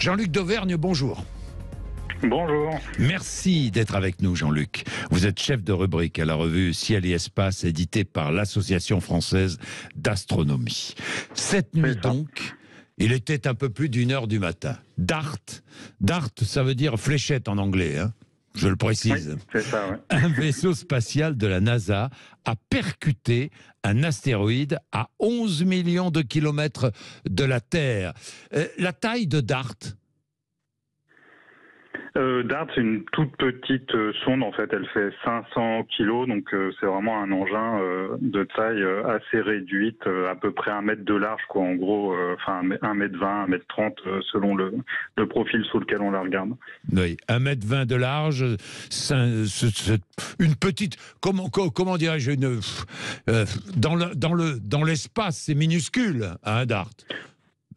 Jean-Luc d'Auvergne, bonjour. Bonjour. Merci d'être avec nous, Jean-Luc. Vous êtes chef de rubrique à la revue Ciel et Espace, éditée par l'Association française d'astronomie. Cette nuit donc, il était un peu plus d'1h du matin. DART, ça veut dire fléchette en anglais, hein, je le précise. Oui, c'est ça, ouais. Un vaisseau spatial de la NASA a percuté un astéroïde à 11 millions de kilomètres de la Terre. La taille de DART? DART, c'est une toute petite sonde, en fait, elle fait 500 kilos, donc c'est vraiment un engin de taille assez réduite, à peu près 1 mètre de large, quoi, en gros, 1 mètre 20, 1 mètre 30, selon le profil sous lequel on la regarde. Oui, 1,20 m de large, une petite, comment dirais-je, dans l'espace, c'est minuscule, hein, DART.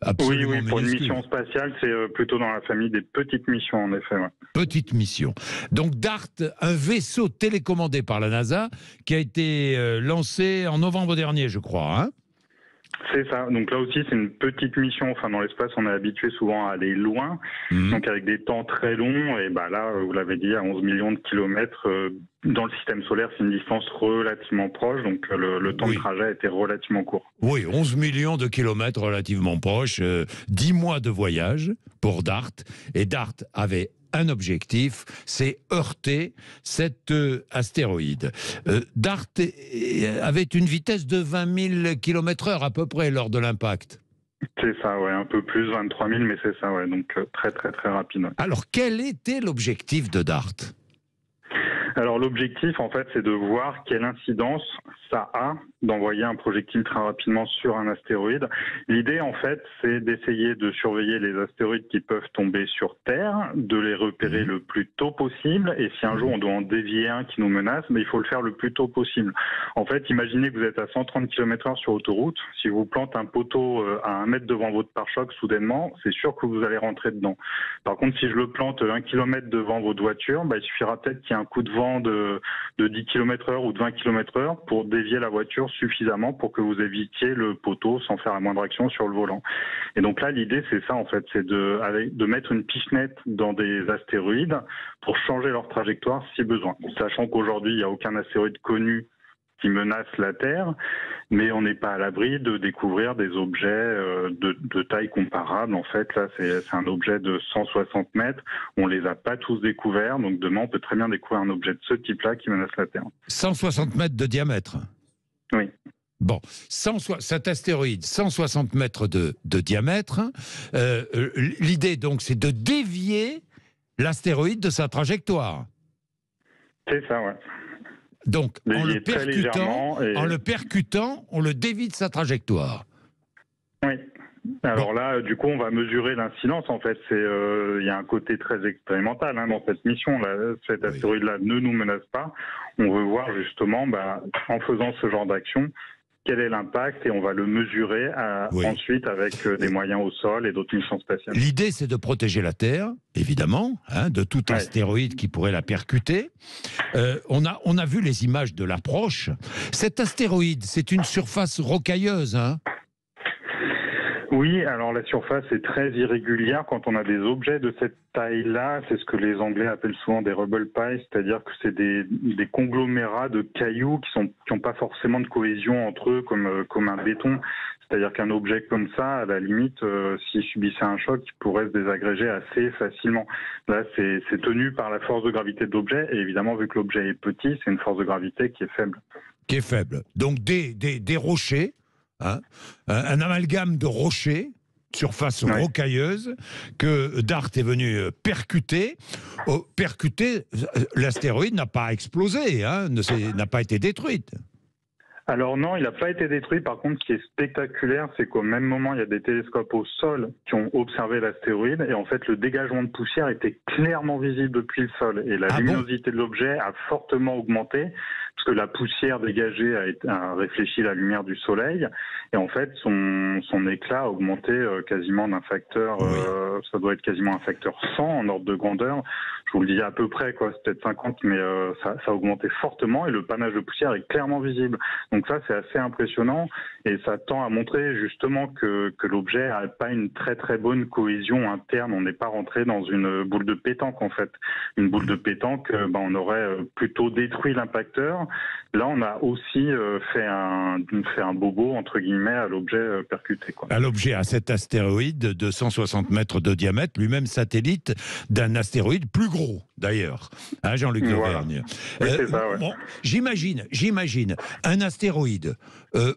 Absolument oui, pour minuscule. une mission spatiale, c'est plutôt dans la famille des petites missions, en effet. Ouais. Petite mission. Donc DART, un vaisseau télécommandé par la NASA qui a été lancé en novembre dernier, je crois. Hein. C'est ça. Donc là aussi, c'est une petite mission. Enfin, dans l'espace, on est habitué souvent à aller loin, donc avec des temps très longs. Et bah là, vous l'avez dit, à 11 millions de kilomètres dans le système solaire, c'est une distance relativement proche. Donc le temps de trajet a été relativement court. Oui, 11 millions de kilomètres relativement proches, 10 mois de voyage pour DART. Et DART avait un objectif, c'est heurter cet astéroïde. DART avait une vitesse de 20 000 km/h à peu près lors de l'impact. C'est ça, ouais, un peu plus, 23 000, mais c'est ça, ouais, donc très très très rapide. Ouais. Alors, quel était l'objectif de DART ? Alors l'objectif, en fait, c'est de voir quelle incidence ça a d'envoyer un projectile très rapidement sur un astéroïde. L'idée, en fait, c'est d'essayer de surveiller les astéroïdes qui peuvent tomber sur Terre, de les repérer le plus tôt possible, et si un jour on doit en dévier un qui nous menace, mais il faut le faire le plus tôt possible. En fait, imaginez que vous êtes à 130 km/h sur autoroute, si vous plantez un poteau à 1 mètre devant votre pare-choc, soudainement, c'est sûr que vous allez rentrer dedans. Par contre, si je le plante 1 km devant votre voiture, il suffira peut-être qu'il y ait un coup de vent de 10 km/h ou de 20 km/h pour dévier la voiture suffisamment pour que vous évitiez le poteau sans faire la moindre action sur le volant. Et donc là, l'idée, c'est ça, en fait, c'est de mettre une pichenette dans des astéroïdes pour changer leur trajectoire si besoin. Sachant qu'aujourd'hui, il n'y a aucun astéroïde connu qui menace la Terre, mais on n'est pas à l'abri de découvrir des objets de taille comparable. En fait, là, c'est un objet de 160 mètres. On les a pas tous découverts, donc demain, on peut très bien découvrir un objet de ce type-là qui menace la Terre. 160 mètres de diamètre. Oui. Bon, cet astéroïde, 160 mètres de diamètre, l'idée donc c'est de dévier l'astéroïde de sa trajectoire. C'est ça, ouais. Donc, en le percutant, on le dévie de sa trajectoire. Oui. Alors là, du coup, on va mesurer l'incidence. En fait, il y a un côté très expérimental dans cette mission. Là, cet astéroïde-là ne nous menace pas. On veut voir justement, en faisant ce genre d'action, quel est l'impact, et on va le mesurer ensuite avec des moyens au sol et d'autres missions spatiales. L'idée, c'est de protéger la Terre, évidemment, de tout astéroïde qui pourrait la percuter. On a vu les images de l'approche. Cet astéroïde, c'est une surface rocailleuse, hein ? Oui, alors la surface est très irrégulière. Quand on a des objets de cette taille-là, c'est ce que les Anglais appellent souvent des rubble pies, c'est-à-dire que c'est des conglomérats de cailloux qui n'ont pas forcément de cohésion entre eux comme un béton. C'est-à-dire qu'un objet comme ça, à la limite, s'il subissait un choc, il pourrait se désagréger assez facilement. Là, c'est tenu par la force de gravité de l'objet, et évidemment, vu que l'objet est petit, c'est une force de gravité qui est faible. Qui est faible. Donc des rochers, un amalgame de rochers, surface rocailleuse, que DART est venu percuter. L'astéroïde n'a pas explosé, n'a pas été détruite. Alors non, il n'a pas été détruit. Par contre, ce qui est spectaculaire, c'est qu'au même moment, il y a des télescopes au sol qui ont observé l'astéroïde, et en fait, le dégagement de poussière était clairement visible depuis le sol, et la luminosité de l'objet a fortement augmenté. parce que la poussière dégagée a réfléchi la lumière du soleil, et en fait son éclat a augmenté quasiment d'un facteur, ça doit être quasiment un facteur 100 en ordre de grandeur. Je vous le dis à peu près, quoi, c'est peut-être 50, mais ça a augmenté fortement, et le panache de poussière est clairement visible. Donc ça, c'est assez impressionnant, et ça tend à montrer justement que l'objet n'a pas une très très bonne cohésion interne. On n'est pas rentré dans une boule de pétanque, en fait. Une boule de pétanque, on aurait plutôt détruit l'impacteur. Là, on a aussi fait un bobo, entre guillemets, à l'objet percuté, quoi. À l'objet, à cet astéroïde de 160 mètres de diamètre, lui-même satellite d'un astéroïde plus gros, d'ailleurs, hein, Jean-Luc Dauvergne. Oui, c'est ça, ouais. Bon, j'imagine, un astéroïde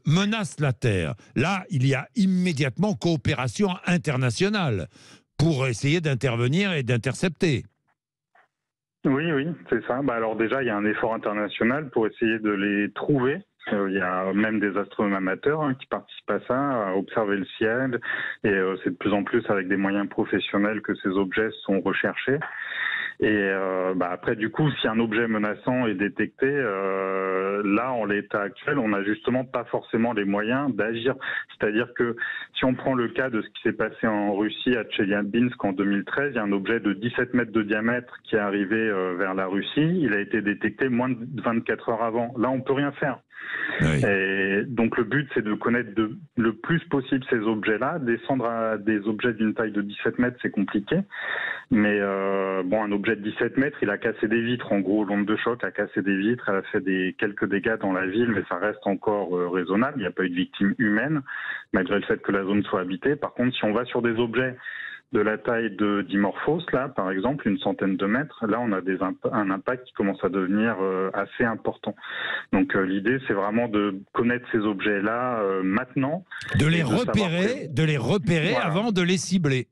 menace la Terre. Là, il y a immédiatement coopération internationale pour essayer d'intervenir et d'intercepter. Oui, c'est ça. Alors déjà, il y a un effort international pour essayer de les trouver. Il y a même des astronomes amateurs qui participent à ça, à observer le ciel. Et c'est de plus en plus avec des moyens professionnels que ces objets sont recherchés. Et après, du coup, si un objet menaçant est détecté, là, en l'état actuel, on n'a justement pas forcément les moyens d'agir. C'est-à-dire que si on prend le cas de ce qui s'est passé en Russie à Tcheliabinsk en 2013, il y a un objet de 17 mètres de diamètre qui est arrivé vers la Russie. Il a été détecté moins de 24 heures avant. Là, on peut rien faire. Oui. Et donc le but, c'est de connaître le plus possible ces objets-là. Descendre à des objets d'une taille de 17 mètres, c'est compliqué. Mais un objet de 17 mètres, il a cassé des vitres. En gros, l'onde de choc a cassé des vitres. Elle a fait quelques dégâts dans la ville, mais ça reste encore raisonnable. Il n'y a pas eu de victimes humaines, malgré le fait que la zone soit habitée. Par contre, si on va sur des objets de la taille de Dimorphos, là, par exemple, une centaine de mètres, là, on a un impact qui commence à devenir assez important. Donc, l'idée, c'est vraiment de connaître ces objets-là maintenant. De les repérer voilà, avant de les cibler.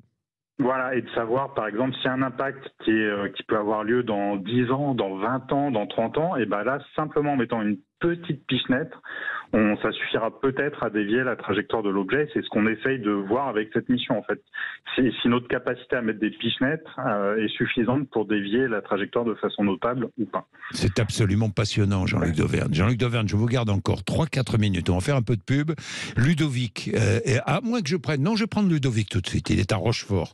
Voilà, et de savoir, par exemple, s'il y a un impact qui peut avoir lieu dans 10 ans, dans 20 ans, dans 30 ans, et là, simplement en mettant une petite pichenette, ça suffira peut-être à dévier la trajectoire de l'objet. C'est ce qu'on essaye de voir avec cette mission, en fait. Si notre capacité à mettre des pichenettes est suffisante pour dévier la trajectoire de façon notable ou pas. C'est absolument passionnant, Jean-Luc Dauvergne. Jean-Luc Dauvergne, je vous garde encore 3-4 minutes. On va faire un peu de pub. Ludovic, à moins que je prenne... Non, je vais prendre Ludovic tout de suite. Il est à Rochefort.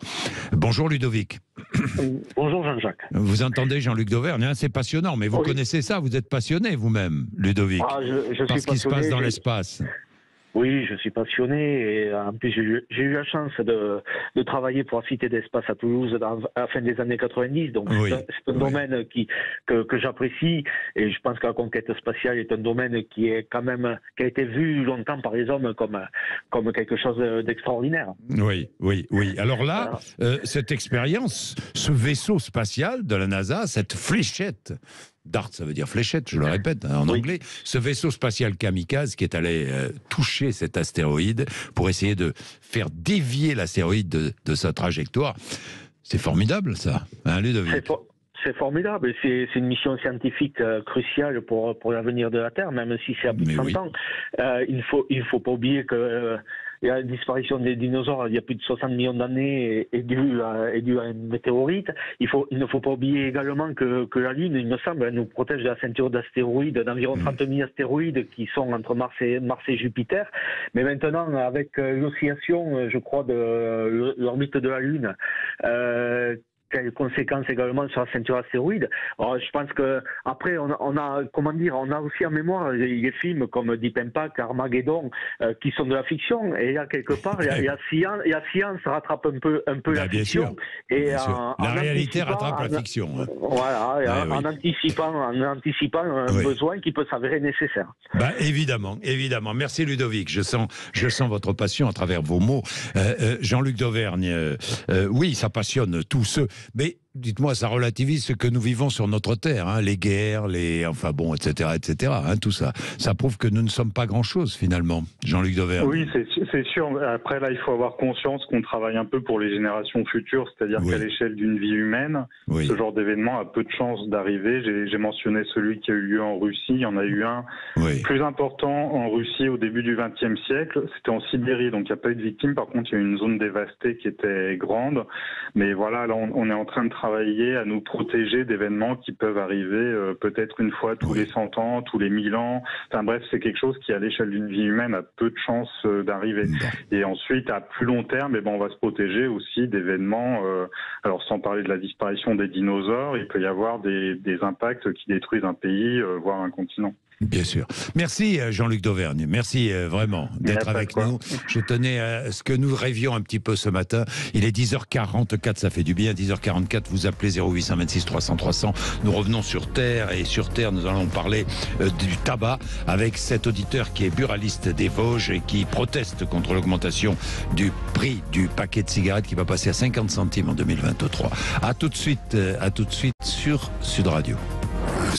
Bonjour Ludovic. Bonjour Jean-Jacques. Vous entendez Jean-Luc Dauvergne, hein, c'est passionnant, mais vous connaissez ça, vous êtes passionné vous-même, Ludovic, par ce qui se passe dans l'espace. Oui, je suis passionné et en plus j'ai eu la chance de travailler pour la Cité d'Espace à Toulouse à la fin des années 90, donc c'est un domaine que j'apprécie et je pense que la conquête spatiale est un domaine qui a été vu longtemps par les hommes comme quelque chose d'extraordinaire. Oui. Alors là, cette expérience, ce vaisseau spatial de la NASA, cette fléchette, DART, ça veut dire fléchette, je le répète, en anglais. Ce vaisseau spatial kamikaze qui est allé toucher cet astéroïde pour essayer de faire dévier l'astéroïde de sa trajectoire. C'est formidable, ça, hein, Ludovic ? C'est formidable, c'est une mission scientifique cruciale pour l'avenir de la Terre, même si c'est à plus de 100 ans. Il faut pas oublier que la disparition des dinosaures il y a plus de 60 millions d'années est due à une météorite. Il ne faut pas oublier également que la Lune, il me semble, elle nous protège de la ceinture d'astéroïdes, d'environ 30 000 astéroïdes qui sont entre Mars et Jupiter. Mais maintenant, avec l'oscillation, je crois, de l'orbite de la Lune, quelles conséquences également sur la ceinture astéroïde. Alors, je pense que après on a aussi en mémoire les films comme Deep Impact, Armageddon, qui sont de la fiction. Et là quelque part, la science rattrape un peu la fiction. Et la réalité rattrape la fiction. Voilà, en anticipant un besoin qui peut s'avérer nécessaire. Évidemment. Merci Ludovic. Je sens votre passion à travers vos mots. Jean-Luc Dauvergne, oui, ça passionne tous ceux. Mais dites-moi, ça relativise ce que nous vivons sur notre terre, hein, les guerres, etc., hein, tout ça. Ça prouve que nous ne sommes pas grand-chose, finalement, Jean-Luc Dauvergne. Oui, c'est sûr. Après, là, il faut avoir conscience qu'on travaille un peu pour les générations futures, c'est-à-dire qu'à l'échelle d'une vie humaine, ce genre d'événement a peu de chances d'arriver. J'ai mentionné celui qui a eu lieu en Russie. Il y en a eu un plus important en Russie au début du XXe siècle. C'était en Sibérie, donc il n'y a pas eu de victimes. Par contre, il y a eu une zone dévastée qui était grande. Mais voilà, là, on est en train de travailler à nous protéger d'événements qui peuvent arriver peut-être une fois tous les 100 ans, tous les 1000 ans. Enfin bref, c'est quelque chose qui, à l'échelle d'une vie humaine, a peu de chances d'arriver. Et ensuite, à plus long terme, on va se protéger aussi d'événements, alors sans parler de la disparition des dinosaures, il peut y avoir des impacts qui détruisent un pays, voire un continent. Bien sûr. Merci Jean-Luc d'Auvergne. Merci vraiment d'être avec nous. Je tenais à ce que nous rêvions un petit peu ce matin. Il est 10h44, ça fait du bien. 10h44, vous appelez 0826 300 300. Nous revenons sur Terre et sur Terre, nous allons parler du tabac avec cet auditeur qui est buraliste des Vosges et qui proteste contre l'augmentation du prix du paquet de cigarettes qui va passer à 50 centimes en 2023. À tout de suite sur Sud Radio.